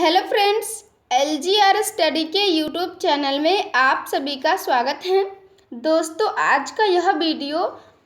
Hello friends, LGR study के YouTube channel में आप सभी का स्वागत है। दोस्तों, आज का यह वीडियो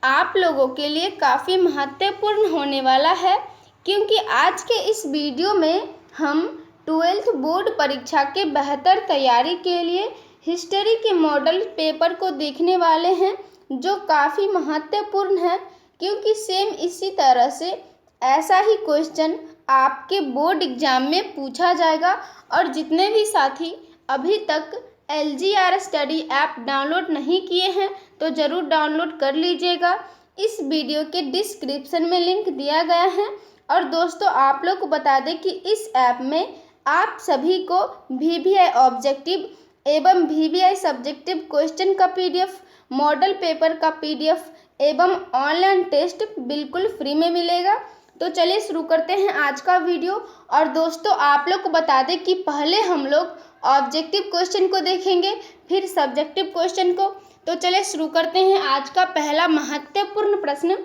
आप लोगों के लिए काफ़ी महत्वपूर्ण होने वाला है, क्योंकि आज के इस वीडियो में हम 12th बोर्ड परीक्षा के बेहतर तैयारी के लिए हिस्ट्री के मॉडल पेपर को देखने वाले हैं, जो काफ़ी महत्वपूर्ण है, क्योंकि सेम इसी तरह से ऐसा ही क्वेश्चन आपके बोर्ड एग्जाम में पूछा जाएगा। और जितने भी साथी अभी तक LGR स्टडी ऐप डाउनलोड नहीं किए हैं तो ज़रूर डाउनलोड कर लीजिएगा। इस वीडियो के डिस्क्रिप्शन में लिंक दिया गया है। और दोस्तों, आप लोग को बता दें कि इस ऐप में आप सभी को VVI ऑब्जेक्टिव एवं VVI सब्जेक्टिव क्वेश्चन का PDF, मॉडल पेपर का PDF एवं ऑनलाइन टेस्ट बिल्कुल फ्री में मिलेगा। तो चलिए शुरू करते हैं आज का वीडियो। और दोस्तों, आप लोग को बता दें कि पहले हम लोग ऑब्जेक्टिव क्वेश्चन को देखेंगे, फिर सब्जेक्टिव क्वेश्चन को। तो चलिए शुरू करते हैं। आज का पहला महत्वपूर्ण प्रश्न,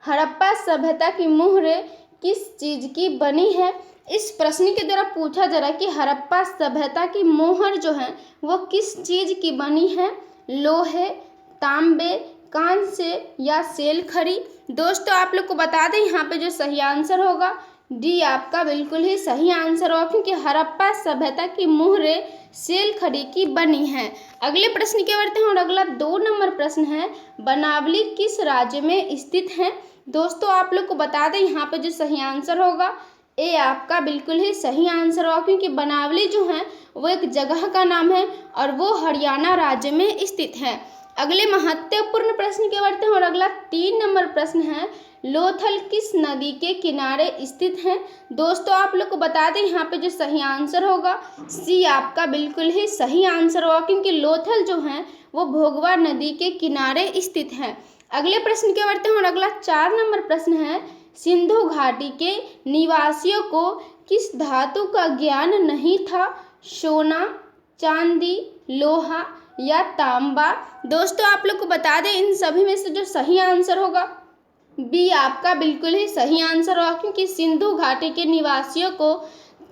हड़प्पा सभ्यता की मुहर किस चीज़ की बनी है। इस प्रश्न के द्वारा पूछा जा रहा है कि हड़प्पा सभ्यता की मोहर जो है वो किस चीज़ की बनी है। लोहे, तांबे, कांस्य या सेल खड़ी। दोस्तों, आप लोग को बता दें यहाँ पे जो सही आंसर होगा डी आपका बिल्कुल ही सही आंसर होगा, क्योंकि हड़प्पा सभ्यता की मुहरें सेल खड़ी की बनी है। अगले प्रश्न की ओर बढ़ते हैं और अगला 2 नंबर प्रश्न है, बनावली किस राज्य में स्थित है। दोस्तों, आप लोग को बता दें यहाँ पे जो सही आंसर होगा ए आपका बिल्कुल ही सही आंसर होगा, क्योंकि बनावली जो है वो एक जगह का नाम है और वो हरियाणा राज्य में स्थित है। अगले महत्वपूर्ण प्रश्न की ओर बढ़ते हैं और अगला 3 नंबर प्रश्न है, लोथल किस नदी के किनारे स्थित है। दोस्तों, आप लोग को बता दें यहाँ पे जो सही आंसर होगा सी आपका बिल्कुल ही सही आंसर होगा, क्योंकि लोथल जो है वो भोगवा नदी के किनारे स्थित है। अगले प्रश्न की ओर बढ़ते हैं और अगला 4 नंबर प्रश्न है, सिंधु घाटी के निवासियों को किस धातु का ज्ञान नहीं था। सोना, चांदी, लोहा या तांबा। दोस्तों, आप लोग को बता दें इन सभी में से जो सही आंसर होगा बी आपका बिल्कुल ही सही आंसर होगा, क्योंकि सिंधु घाटी के निवासियों को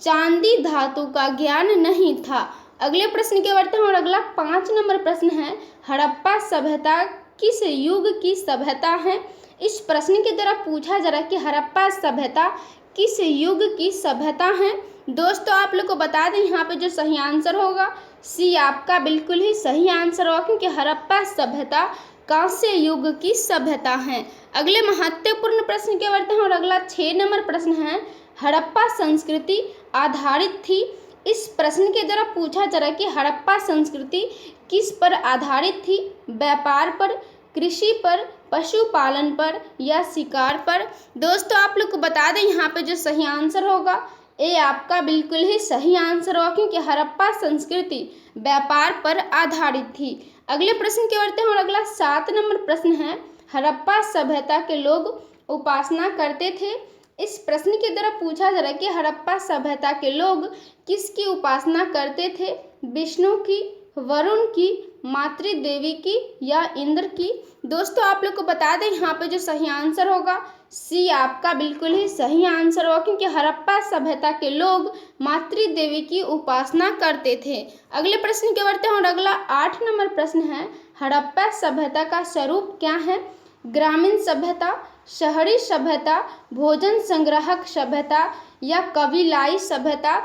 चांदी धातु का ज्ञान नहीं था। अगले प्रश्न के बढ़ते हैं और अगला 5 नंबर प्रश्न है, हड़प्पा सभ्यता किस युग की सभ्यता है। इस प्रश्न के द्वारा पूछा जा रहा है कि हड़प्पा सभ्यता किस युग की सभ्यता है। दोस्तों, आप लोग को बता दें यहाँ पे जो सही आंसर होगा सी आपका बिल्कुल ही सही आंसर होगा, क्योंकि हड़प्पा सभ्यता कांस्य युग की सभ्यता है। अगले महत्वपूर्ण प्रश्न के बढ़ते हैं और अगला 6 नंबर प्रश्न है, हड़प्पा संस्कृति आधारित थी। इस प्रश्न के द्वारा पूछा जा रहा है कि हड़प्पा संस्कृति किस पर आधारित थी। व्यापार पर, कृषि पर, पशुपालन पर या शिकार पर। दोस्तों, आप लोग को बता दें यहाँ पे जो सही आंसर होगा ए आपका बिल्कुल ही सही आंसर होगा, क्योंकि हड़प्पा संस्कृति व्यापार पर आधारित थी। अगले प्रश्न की ओर बढ़ते हैं और अगला 7 नंबर प्रश्न है, हड़प्पा सभ्यता के लोग उपासना करते थे। इस प्रश्न के द्वारा पूछा जा रहा है कि हड़प्पा सभ्यता के लोग किसकी उपासना करते थे। विष्णु की, वरुण की, मातृ देवी की या इंद्र की। दोस्तों, आप लोग को बता दें यहाँ पे जो सही आंसर होगा सी आपका बिल्कुल ही सही आंसर होगा, क्योंकि हड़प्पा सभ्यता के लोग मातृ देवी की उपासना करते थे। अगले प्रश्न की ओर बढ़ते हैं और अगला 8 नंबर प्रश्न है, हड़प्पा सभ्यता का स्वरूप क्या है। ग्रामीण सभ्यता, शहरी सभ्यता, भोजन संग्राहक सभ्यता या कबीलाई सभ्यता।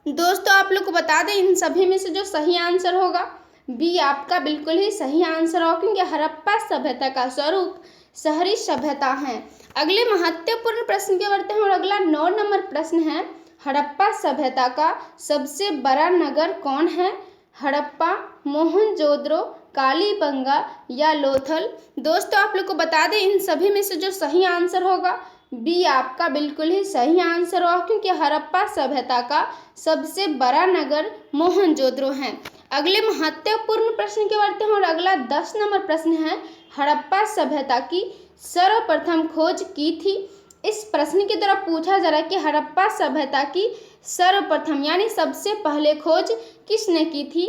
दोस्तों, आप लोग को बता दें इन सभी में से जो सही आंसर होगा बी आपका बिल्कुल ही सही आंसर होगा, क्योंकि हड़प्पा सभ्यता का स्वरूप शहरी सभ्यता है। अगले महत्वपूर्ण प्रश्न के बढ़ते हैं और अगला 9 नंबर प्रश्न है, हड़प्पा सभ्यता का सबसे बड़ा नगर कौन है। हड़प्पा, मोहनजोदड़ो, कालीबंगा या लोथल। दोस्तों, आप लोग को बता दें इन सभी में से जो सही आंसर होगा बी आपका बिल्कुल ही सही आंसर होगा, क्योंकि हड़प्पा सभ्यता का सबसे बड़ा नगर मोहनजोदड़ो है। अगले महत्वपूर्ण प्रश्न के बढ़ते हैं और अगला 10 नंबर प्रश्न है, हड़प्पा सभ्यता की सर्वप्रथम खोज की थी। इस प्रश्न के द्वारा पूछा जा रहा है कि हड़प्पा सभ्यता की सर्वप्रथम यानी सबसे पहले खोज किसने की थी।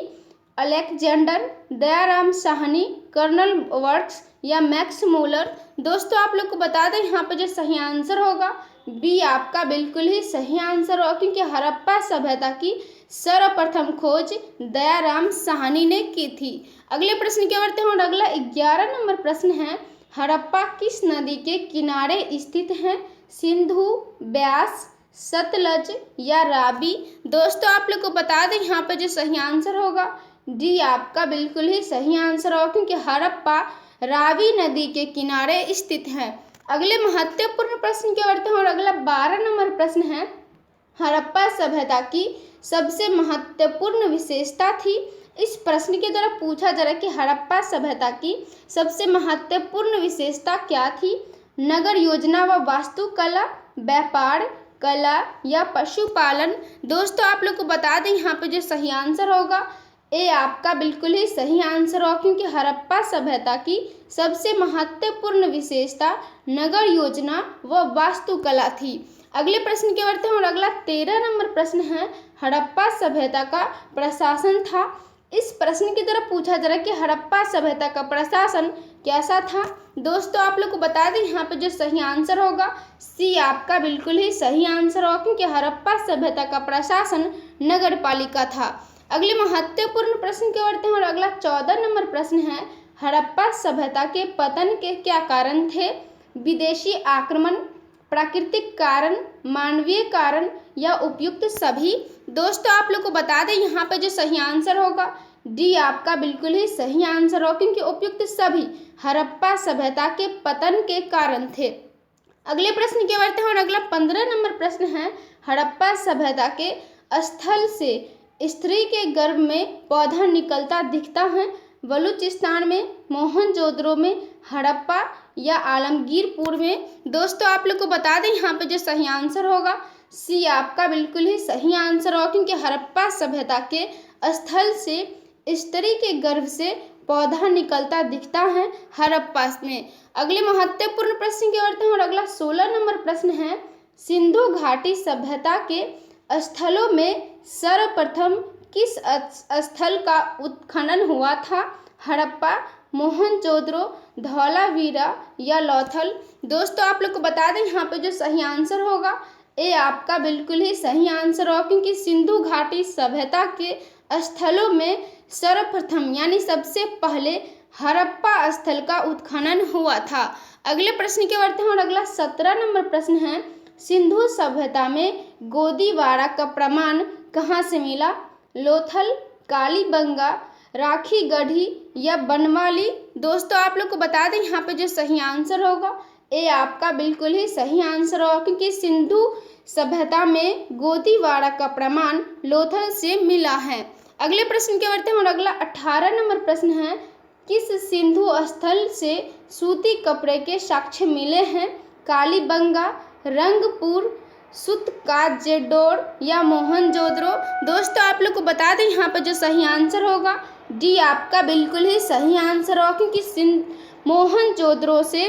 Alexander, Dayaram Sahni, Colonel Works या मैक्स मूलर। दोस्तों, आप लोग को बता दें यहाँ पे जो सही आंसर होगा बी आपका बिल्कुल ही सही आंसर होगा, क्योंकि हड़प्पा सभ्यता की सर्वप्रथम खोज दयाराम साहनी ने की थी। अगले प्रश्न की ओर बढ़ते हैं और अगला 11 नंबर प्रश्न है, हड़प्पा किस नदी के किनारे स्थित है? सिंधु, ब्यास, सतलज या रावी? दोस्तों आप लोग को बता दें यहाँ पे जो सही आंसर होगा डी आपका बिल्कुल ही सही आंसर होगा, क्योंकि हड़प्पा रावी नदी के किनारे स्थित है। अगले महत्वपूर्ण प्रश्न की ओर बढ़ते हैं और अगला 12 नंबर प्रश्न है, हड़प्पा सभ्यता की सबसे महत्वपूर्ण विशेषता थी। इस प्रश्न के द्वारा पूछा जा रहा है कि हड़प्पा सभ्यता की सबसे महत्वपूर्ण विशेषता क्या थी? नगर योजना व वास्तुकला, व्यापार, कला या पशुपालन? दोस्तों आप लोग को बता दें यहाँ पे जो सही आंसर होगा ए आपका बिल्कुल ही सही आंसर होगा, क्योंकि हड़प्पा सभ्यता की सबसे महत्वपूर्ण विशेषता नगर योजना व वास्तुकला थी। अगले प्रश्न की ओर बढ़ते हैं और अगला 13 नंबर प्रश्न है, हड़प्पा सभ्यता का प्रशासन था। इस प्रश्न के द्वारा पूछा जा रहा है कि हड़प्पा सभ्यता का प्रशासन कैसा था? दोस्तों आप लोग को बता दें यहाँ पे जो सही आंसर होगा सी आपका बिल्कुल ही सही आंसर होगा, क्योंकि हड़प्पा सभ्यता का प्रशासन नगर पालिका था। अगले महत्वपूर्ण प्रश्न की ओर बढ़ते हैं और अगला 14 नंबर प्रश्न है, हड़प्पा सभ्यता के पतन के क्या कारण थे? विदेशी आक्रमण, प्राकृतिक कारण, मानवीय कारण या उपयुक्त सभी? दोस्तों आप लोग को बता दें यहाँ पे जो सही आंसर होगा डी आपका बिल्कुल ही सही आंसर होगा, क्योंकि उपयुक्त सभी हड़प्पा सभ्यता के पतन के कारण थे। अगले प्रश्न की ओर बढ़ते हैं और अगला 15 नंबर प्रश्न है, हड़प्पा सभ्यता के स्थल से स्त्री के गर्भ में पौधा निकलता दिखता है? बलूचिस्तान में, मोहनजोदड़ो में, हड़प्पा या आलमगीरपुर में? दोस्तों आप लोग को बता दें यहाँ पे जो सही आंसर होगा सी आपका बिल्कुल ही सही आंसर होगा, क्योंकि हड़प्पा सभ्यता के स्थल से स्त्री के गर्भ से पौधा निकलता दिखता है हड़प्पा में। अगले महत्वपूर्ण प्रश्न की ओर बढ़ते हैं और अगला 16 नंबर प्रश्न है, सिंधु घाटी सभ्यता के स्थलों में सर्वप्रथम किस स्थल का उत्खनन हुआ था? हड़प्पा, मोहनजोदड़ो, धौलावीरा या लोथल? दोस्तों आप लोग को बता दें यहाँ पे जो सही आंसर होगा ए आपका बिल्कुल ही सही आंसर होगा, क्योंकि सिंधु घाटी सभ्यता के स्थलों में सर्वप्रथम यानी सबसे पहले हड़प्पा स्थल का उत्खनन हुआ था। अगले प्रश्न की ओर बढ़ते हैं और अगला 17 नंबर प्रश्न है, सिंधु सभ्यता में गोदीवारा का प्रमाण कहाँ से मिला? लोथल, कालीबंगा, राखी गढ़ी या बनमाली? दोस्तों आप लोग को बता दें यहाँ पे जो सही आंसर होगा ए आपका बिल्कुल ही सही आंसर होगा, क्योंकि सिंधु सभ्यता में गोदीवारा का प्रमाण लोथल से मिला है। अगले प्रश्न की ओर बढ़ते हैं और अगला 18 नंबर प्रश्न है, किस सिंधु स्थल से सूती कपड़े के साक्ष्य मिले हैं? कालीबंगा, रंगपुर, सुतकाजेडोर या मोहनजोदड़ो? दोस्तों आप लोग को बता दें यहाँ पर जो सही आंसर होगा डी आपका बिल्कुल ही सही आंसर होगा, क्योंकि मोहनजोदड़ो से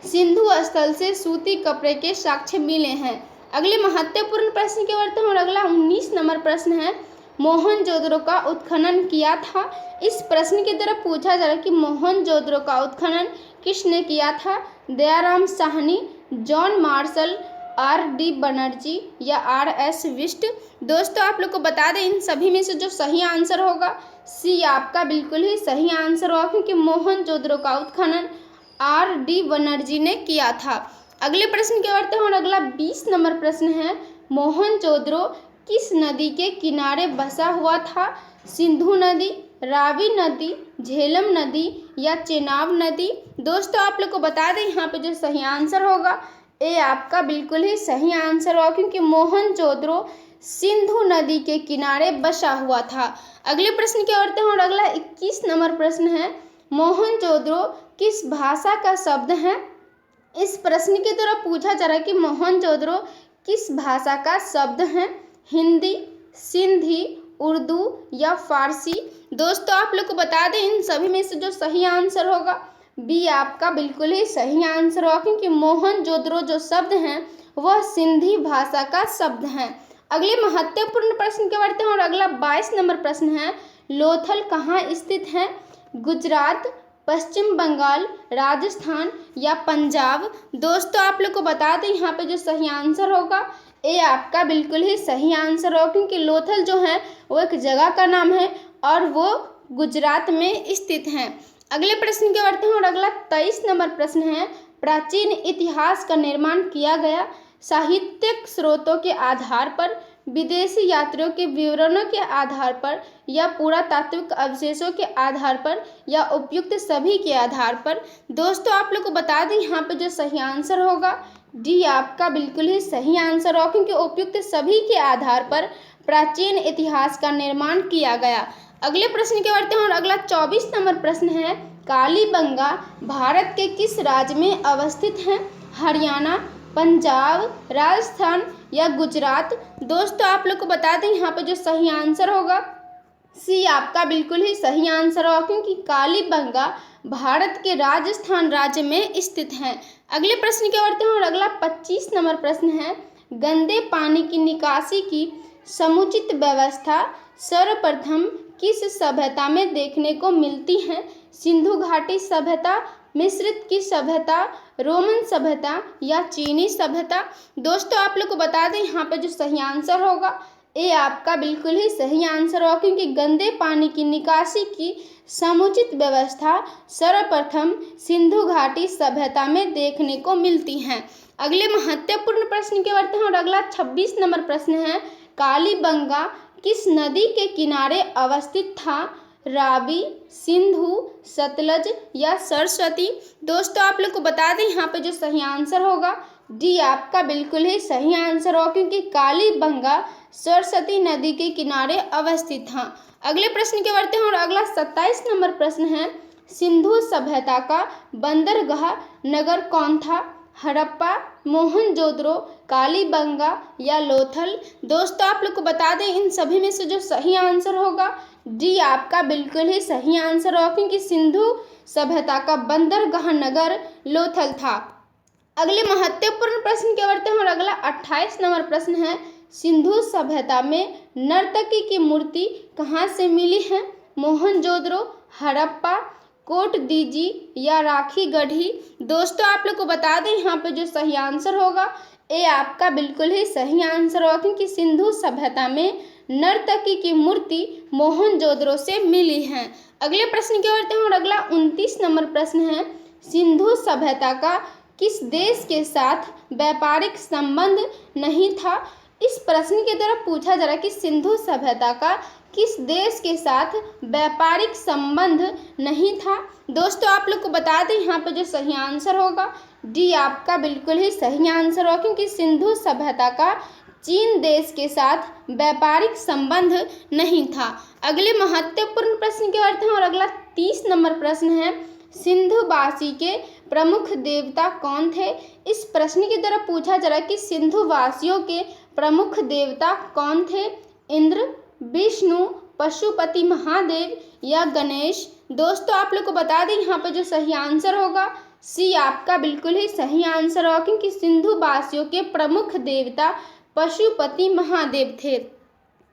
सिंधु स्थल से सूती कपड़े के साक्ष्य मिले हैं। अगले महत्वपूर्ण प्रश्न की ओर बढ़ते हैं और अगला 19 नंबर प्रश्न है, मोहनजोदड़ो का उत्खनन किया था। इस प्रश्न के द्वारा पूछा जा रहा है कि मोहनजोदड़ो का उत्खनन किसने किया था? Dayaram Sahni, John Marshall, RD. Banerjee या आर.एस. विस्ट? दोस्तों आप लोग को बता दें इन सभी में से जो सही आंसर होगा सी आपका बिल्कुल ही सही आंसर होगा, क्योंकि मोहनजोदड़ो का उत्खनन आर.डी. बनर्जी ने किया था। अगले प्रश्न की ओर बढ़ते हैं और अगला 20 नंबर प्रश्न है, मोहनजोदड़ो किस नदी के किनारे बसा हुआ था? सिंधु नदी, रावी नदी, झेलम नदी या चेनाब नदी? दोस्तों आप लोग को बता दें यहाँ पे जो सही आंसर होगा ए आपका बिल्कुल ही सही आंसर होगा, क्योंकि मोहनजोदड़ो सिंधु नदी के किनारे बसा हुआ था। अगले प्रश्न की ओर बढ़ते हैं और अगला 21 नंबर प्रश्न है, मोहनजोदड़ो किस भाषा का शब्द है? इस प्रश्न के द्वारा पूछा जा रहा है कि मोहनजोदड़ो किस भाषा का शब्द है? हिंदी, सिंधी, उर्दू या फारसी? दोस्तों आप लोग को बता दें इन सभी में से जो सही आंसर होगा बी आपका बिल्कुल ही सही आंसर होगा, क्योंकि मोहनजोदड़ो जो शब्द हैं वह सिंधी भाषा का शब्द हैं। अगले महत्वपूर्ण प्रश्न के बढ़ते हैं और अगला 22 नंबर प्रश्न है, लोथल कहाँ स्थित है? गुजरात, पश्चिम बंगाल, राजस्थान या पंजाब। दोस्तों आप लोग को बता दें यहाँ पे जो सही आंसर होगा ये आपका बिल्कुल ही सही आंसर होगा, क्योंकि लोथल जो है वो एक जगह का नाम है और वो गुजरात में स्थित है। अगले प्रश्न की ओर बढ़ते हैं और अगला 23 नंबर प्रश्न है, प्राचीन इतिहास का निर्माण किया गया साहित्यिक स्रोतों के आधार पर, विदेशी यात्रियों के विवरणों के आधार पर या पुरातात्विक अवशेषों के आधार पर या उपयुक्त सभी के आधार पर। दोस्तों आप लोग को बता दें यहाँ पे जो सही आंसर होगा डी आपका बिल्कुल ही सही आंसर होगा, क्योंकि उपयुक्त सभी के आधार पर प्राचीन इतिहास का निर्माण किया गया। अगले प्रश्न की ओर बढ़ते हैं और अगला 24 नंबर प्रश्न है, कालीबंगा भारत के किस राज्य में अवस्थित है? हरियाणा, पंजाब, राजस्थान या गुजरात। दोस्तों आप लोग को बता दें यहाँ पे जो सही आंसर होगा सी आपका बिल्कुल ही सही आंसर होगा, क्योंकि कालीबंगा भारत के राजस्थान राज्य में स्थित है। अगले प्रश्न की ओर बढ़ते हैं और अगला 25 नंबर प्रश्न है, गंदे पानी की निकासी की समुचित व्यवस्था सर्वप्रथम किस सभ्यता में देखने को मिलती है? सिंधु घाटी सभ्यता, मिस्र की सभ्यता, रोमन सभ्यता या चीनी सभ्यता। दोस्तों आप लोग को बता दें यहाँ पे जो सही आंसर होगा ये आपका बिल्कुल ही सही आंसर होगा, क्योंकि गंदे पानी की निकासी की समुचित व्यवस्था सर्वप्रथम सिंधु घाटी सभ्यता में देखने को मिलती है। अगले महत्वपूर्ण प्रश्न के बढ़ते हैं और अगला 26 नंबर प्रश्न है, कालीबंगा किस नदी के किनारे अवस्थित था? रावी, सिंधु, सतलज या सरस्वती। दोस्तों आप लोग को बता दें यहाँ पे जो सही आंसर होगा डी आपका बिल्कुल ही सही आंसर होगा, क्योंकि कालीबंगा सरस्वती नदी के किनारे अवस्थित था। अगले प्रश्न के बढ़ते हैं और अगला 27 नंबर प्रश्न है, सिंधु सभ्यता का बंदरगाह नगर कौन था? हड़प्पा, मोहनजोदड़ो, कालीबंगा या लोथल। दोस्तों आप लोग को बता दें इन सभी में से जो सही आंसर होगा डी आपका बिल्कुल ही सही आंसर होगा, क्योंकि सिंधु सभ्यता का बंदरगाह नगर लोथल था। अगले महत्वपूर्ण प्रश्न के बढ़ते हैं और अगला 28 नंबर प्रश्न है, सिंधु सभ्यता में नर्तकी की मूर्ति कहाँ से मिली है? मोहनजोदड़ो, हड़प्पा, कोटदीजी या राखी गढ़ी। दोस्तों आप लोग को बता दें यहाँ पे जो सही आंसर होगा ये आपका बिल्कुल ही सही आंसर होगा, क्योंकि सिंधु सभ्यता में नर्तकी की मूर्ति मोहनजोदड़ो से मिली है। अगले प्रश्न की ओर बढ़ते हैं और अगला 29 नंबर प्रश्न है, सिंधु सभ्यता का किस देश के साथ व्यापारिक संबंध नहीं था? इस प्रश्न के द्वारा पूछा जा रहा है कि सिंधु सभ्यता का किस देश के साथ व्यापारिक संबंध नहीं था। दोस्तों आप लोग को बता दें यहाँ पे जो सही आंसर होगा डी आपका बिल्कुल ही सही आंसर होगा, क्योंकि सिंधु सभ्यता का चीन देश के साथ व्यापारिक संबंध नहीं था। अगले महत्वपूर्ण प्रश्न की ओर बढ़ते हैं और अगला 30 नंबर प्रश्न है, सिंधुवासी के प्रमुख देवता कौन थे? इस प्रश्न के द्वारा पूछा जा रहा है कि सिंधुवासियों के प्रमुख देवता कौन थे? इंद्र, विष्णु, पशुपति महादेव या गणेश। दोस्तों आप लोग को बता दें यहाँ पे जो सही आंसर होगा सी आपका बिल्कुल ही सही आंसर होगा, क्योंकि सिंधुवासियों के प्रमुख देवता पशुपति महादेव थे।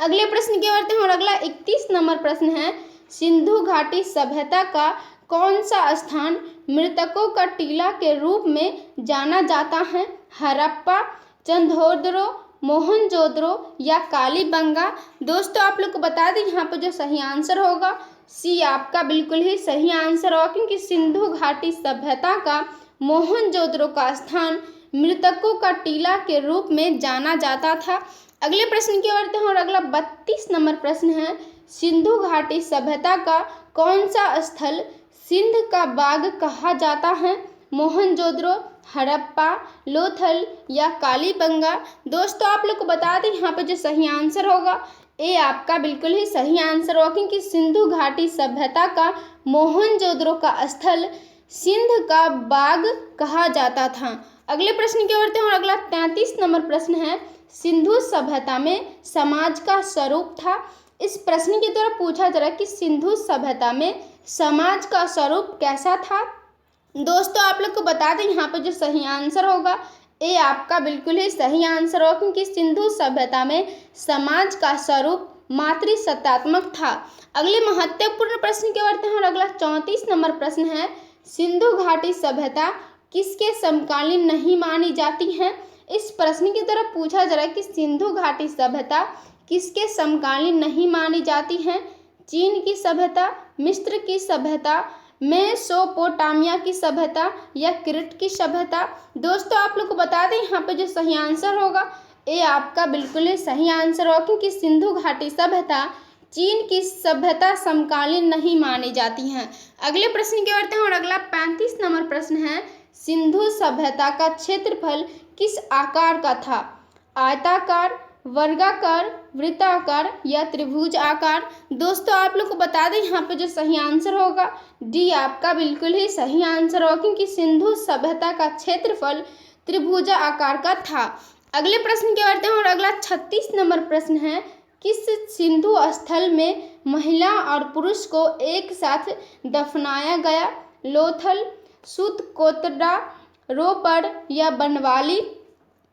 अगले प्रश्न की ओर बढ़ते हैं और अगला 31 नंबर प्रश्न है, सिंधु घाटी सभ्यता का कौन सा स्थान मृतकों का टीला के रूप में जाना जाता है? हड़प्पा, चंदोदड़ो, मोहनजोदड़ो या कालीबंगा। दोस्तों आप लोग को बता दें यहाँ पर जो सही आंसर होगा सी आपका बिल्कुल ही सही आंसर होगा, क्योंकि सिंधु घाटी सभ्यता का मोहनजोदड़ो का स्थान मृतकों का टीला के रूप में जाना जाता था। अगले प्रश्न की ओर बढ़ते हैं और अगला 32 नंबर प्रश्न है, सिंधु घाटी सभ्यता का कौन सा स्थल सिंध का बाग कहा जाता है? मोहनजोदड़ो, हड़प्पा, लोथल या कालीबंगा। दोस्तों आप लोग को बता दें यहाँ पे जो सही आंसर होगा ये आपका बिल्कुल ही सही आंसर होगा, क्योंकि सिंधु घाटी सभ्यता का मोहनजोदड़ो का स्थल सिंध का बाग कहा जाता था। अगले प्रश्न की ओर बढ़ते हैं और अगला 33 नंबर प्रश्न है, सिंधु सभ्यता में समाज का स्वरूप था। इस प्रश्न के द्वारा पूछा जा रहा है कि सिंधु सभ्यता में समाज का स्वरूप कैसा था? दोस्तों आप लोग को बता दें यहाँ पर जो सही आंसर होगा ये आपका बिल्कुल ही सही आंसर होगा, क्योंकि सिंधु सभ्यता में समाज का स्वरूप मातृसत्तात्मक था। अगले महत्वपूर्ण प्रश्न की ओर बढ़ते हैं और अगला 34 नंबर प्रश्न है, सिंधु घाटी सभ्यता किसके समकालीन नहीं मानी जाती है। इस प्रश्न की तरफ पूछा जा रहा है कि सिंधु घाटी सभ्यता किसके समकालीन नहीं मानी जाती है। चीन की सभ्यता, मिस्र की सभ्यता, मेसोपोटामिया की सभ्यता या क्रीट की सभ्यता। दोस्तों आप लोग को बता दें यहाँ पे जो सही आंसर होगा ये आपका बिल्कुल ही सही आंसर होगा, क्योंकि सिंधु घाटी सभ्यता चीन की सभ्यता समकालीन नहीं मानी जाती हैं। अगले प्रश्न की ओर बढ़ते हैं और अगला 35 नंबर प्रश्न है, सिंधु सभ्यता का क्षेत्रफल किस आकार का था। आयताकार, वर्गाकार, वृत्ताकार या त्रिभुज आकार। दोस्तों आप लोग को बता दें यहाँ पे जो सही आंसर होगा डी आपका बिल्कुल ही सही आंसर होगा, क्योंकि सिंधु सभ्यता का क्षेत्रफल त्रिभुज आकार का था। अगले प्रश्न की ओर बढ़ते हैं और अगला 36 नंबर प्रश्न है, किस सिंधु स्थल में महिला और पुरुष को एक साथ दफनाया गया। लोथल, सूतकोतरा, रोपड़ या बनवाली।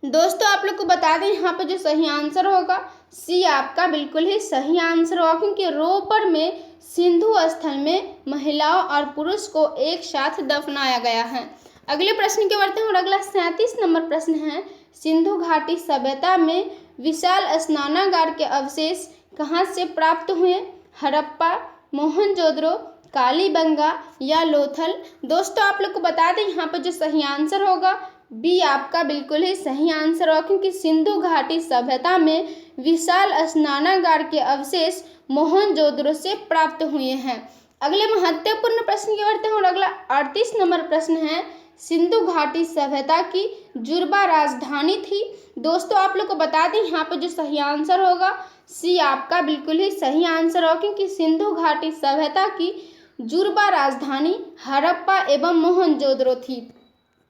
दोस्तों आप लोग को बता दें यहाँ पे जो सही आंसर होगा सी आपका बिल्कुल ही सही आंसर होगा, क्योंकि रोपड़ में सिंधु स्थल में महिलाओं और पुरुष को एक साथ दफनाया गया है। अगले प्रश्न की ओर बढ़ते हैं और अगला 37 नंबर प्रश्न है, सिंधु घाटी सभ्यता में विशाल स्नानागार के अवशेष कहाँ से प्राप्त हुए। हड़प्पा, मोहनजोदड़ो, कालीबंगा या लोथल। दोस्तों आप लोग को बता दें यहाँ पर जो सही आंसर होगा बी आपका बिल्कुल ही सही आंसर होगा, क्योंकि सिंधु घाटी सभ्यता में विशाल स्नानागार के अवशेष मोहनजोदड़ो से प्राप्त हुए हैं। अगले महत्वपूर्ण प्रश्न की ओर बढ़ते हैं और अगला 38 नंबर प्रश्न है, सिंधु घाटी सभ्यता की जुर्बा राजधानी थी। दोस्तों आप लोग को बता दें यहाँ पर जो सही आंसर होगा सी आपका बिल्कुल ही सही आंसर होगा, क्योंकि सिंधु घाटी सभ्यता की जुर्बा राजधानी हड़प्पा एवं मोहनजोदड़ो थी।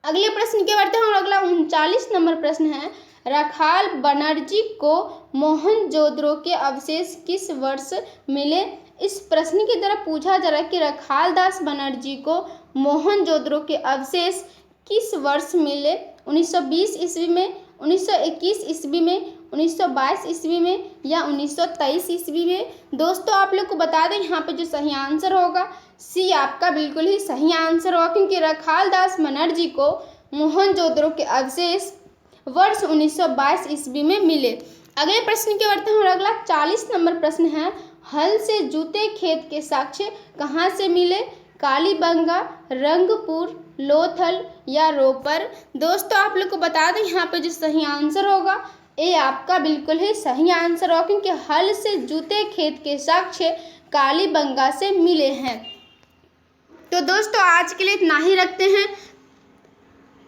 अगले प्रश्न की ओर बढ़ते हैं और अगला 39 नंबर प्रश्न है, रखाल बनर्जी को मोहनजोदड़ो के अवशेष किस वर्ष मिले। इस प्रश्न की तरफ पूछा जा रहा है कि रखाल दास बनर्जी को मोहनजोदड़ो के अवशेष किस वर्ष मिले। 1920 ईस्वी में, 1921 ईस्वी में, 1922 ईस्वी में या 1923 ईस्वी में। दोस्तों आप लोग को बता दें यहाँ पे जो सही आंसर होगा सी आपका बिल्कुल ही सही आंसर होगा, क्योंकि रखाल दास बनर्जी को मोहनजोदड़ो के अवशेष वर्ष 1922 ईस्वी में मिले। अगले प्रश्न की ओर बढ़ते हैं और अगला 40 नंबर प्रश्न है, हल से जूते खेत के साक्ष्य कहाँ से मिले। कालीबंगा, रंगपुर, लोथल या रोपड़। दोस्तों आप लोग को बता दें यहाँ पे जो सही आंसर होगा ये आपका बिल्कुल ही सही आंसर होगा, क्योंकि हल से जूते खेत के साक्ष्य कालीबंगा से मिले हैं। तो दोस्तों आज के लिए इतना ही रखते हैं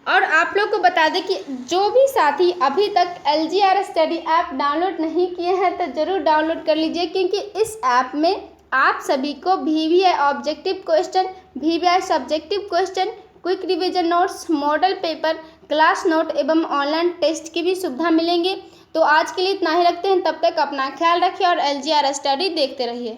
और आप लोग को बता दें कि जो भी साथी अभी तक LGR स्टडी ऐप डाउनलोड नहीं किए हैं तो ज़रूर डाउनलोड कर लीजिए, क्योंकि इस ऐप में आप सभी को VVI objective question, VVI subjective question, quick revision notes, model paper, class note एवं ऑनलाइन टेस्ट की भी सुविधा मिलेंगे। तो आज के लिए इतना ही रखते हैं, तब तक अपना ख्याल रखिए और LGR स्टडी देखते रहिए।